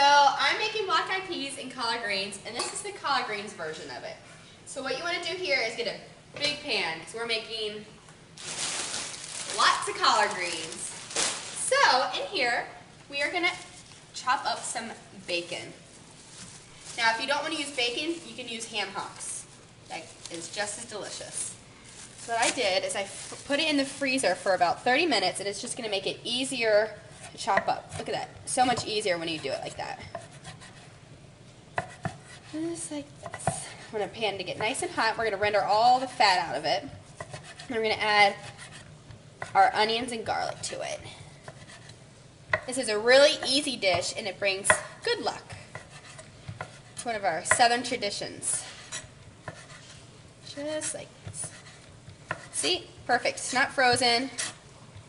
I'm making black eyed peas and collard greens, and this is the collard greens version of it. So what you want to do here is get a big pan, because we're making lots of collard greens. So in here, we are going to chop up some bacon. Now if you don't want to use bacon, you can use ham hocks. That is just as delicious. So what I did is I put it in the freezer for about 30 minutes, and it's just going to make it easier to chop up. Look at that. So much easier when you do it like that. Just like this. We're going to pan to get nice and hot. We're going to render all the fat out of it. And we're going to add our onions and garlic to it. This is a really easy dish, and it brings good luck. It's one of our Southern traditions. Just like this. See? Perfect. It's not frozen.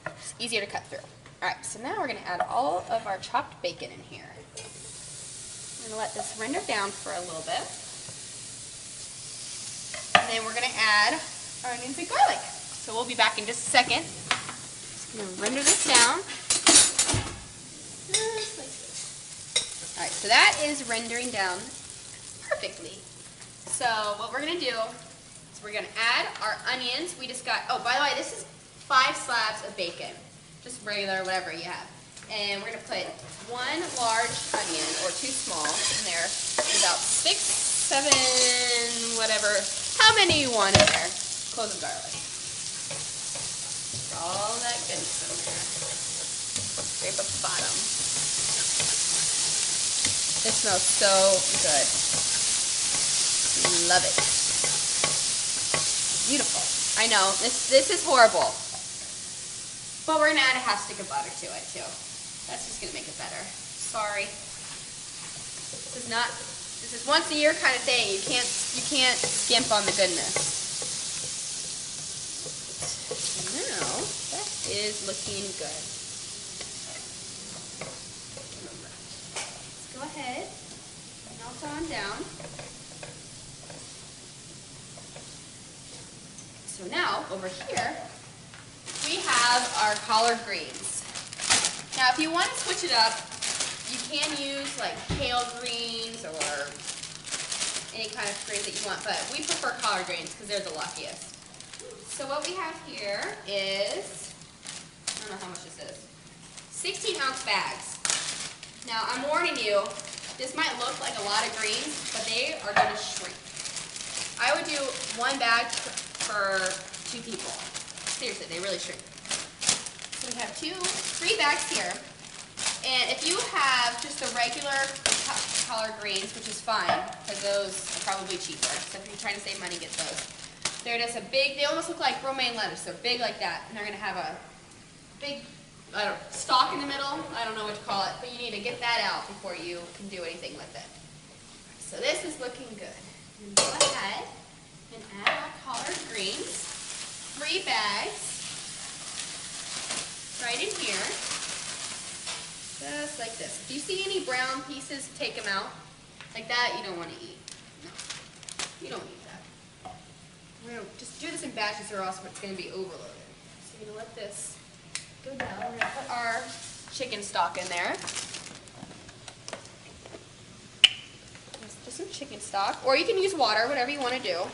It's easier to cut through. Alright, so now we're going to add all of our chopped bacon in here. I'm going to let this render down for a little bit. And then we're going to add our onions and garlic. So we'll be back in just a second. Just going to render this down. Just like this. Alright, so that is rendering down perfectly. So what we're going to do is we're going to add our onions. We just got, oh, by the way, this is 5 slabs of bacon. Just regular, whatever you have. And we're going to put 1 large onion, or 2 small, in there. And about 6, 7, whatever, how many you want in there. Cloves of garlic. All that goodness in there. Scrape up the bottom. This smells so good. Love it. Beautiful. I know, this is horrible. But we're going to add a half stick of butter to it too. That's just going to make it better. Sorry. This is once a year kind of thing. You can't skimp on the goodness. Now, that is looking good. Let's go ahead and melt on down. So now, over here, we have our collard greens. Now if you want to switch it up, you can use like kale greens or any kind of greens that you want, but we prefer collard greens because they're the luckiest. So what we have here is, I don't know how much this is, 16-ounce bags. Now I'm warning you, this might look like a lot of greens, but they are going to shrink. I would do 1 bag for 2 people. Seriously, they really shrink. So we have 3 bags here. And if you have just the regular collard greens, which is fine, because those are probably cheaper. So if you're trying to save money, get those. They're just a big, they almost look like romaine lettuce. They're big like that. And they're going to have a big, stalk in the middle. I don't know what to call it. But you need to get that out before you can do anything with it. So this is looking good. And go ahead and add our collard greens. 3 bags right in here, just like this. If you see any brown pieces, take them out. Like that, you don't want to eat. No, you don't need that. We're going to just do this in batches or else it's going to be overloaded. So you're going to let this go down. We're going to put our chicken stock in there. Just some chicken stock, or you can use water, whatever you want to do.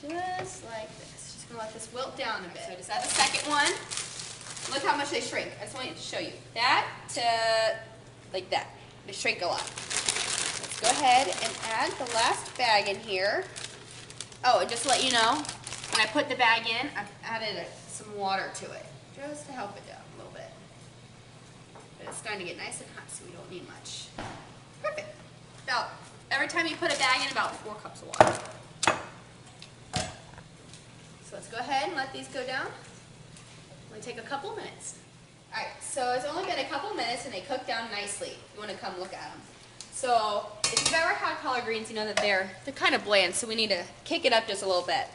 Just like this. Just going to let this wilt down a bit. So just add the second one. Look how much they shrink. I just want to show you. That to like that. They shrink a lot. Let's go ahead and add the last bag in here. Oh, and just to let you know, when I put the bag in, I've added some water to it. Just to help it down a little bit. But it's starting to get nice and hot, so we don't need much. Perfect. About every time you put a bag in, about 4 cups of water. So let's go ahead and let these go down. Only take a couple minutes. Alright, so it's only been a couple minutes and they cook down nicely. You want to come look at them. So if you've ever had collard greens, you know that they're kind of bland, so we need to kick it up just a little bit.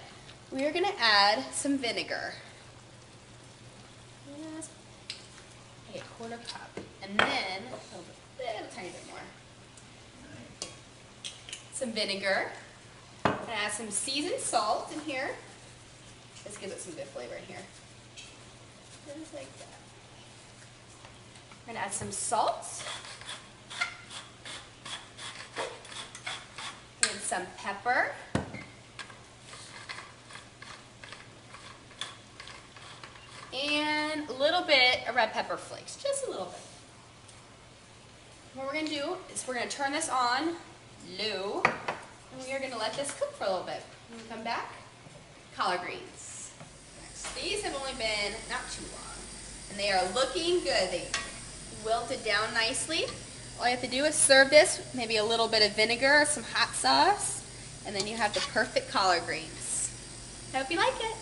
We are going to add some vinegar. Just a 1/4 cup. And then a tiny bit more. Some vinegar. And add some seasoned salt in here. This gives it some good flavor in here. Just like that. We're gonna add some salt. And some pepper. And a little bit of red pepper flakes, just a little bit. What we're gonna do is we're gonna turn this on low, and we are gonna let this cook for a little bit. When we come back, collard greens. These have only been not too long, and they are looking good. They wilted down nicely. All you have to do is serve this, maybe a little bit of vinegar, some hot sauce, and then you have the perfect collard greens. Hope you like it.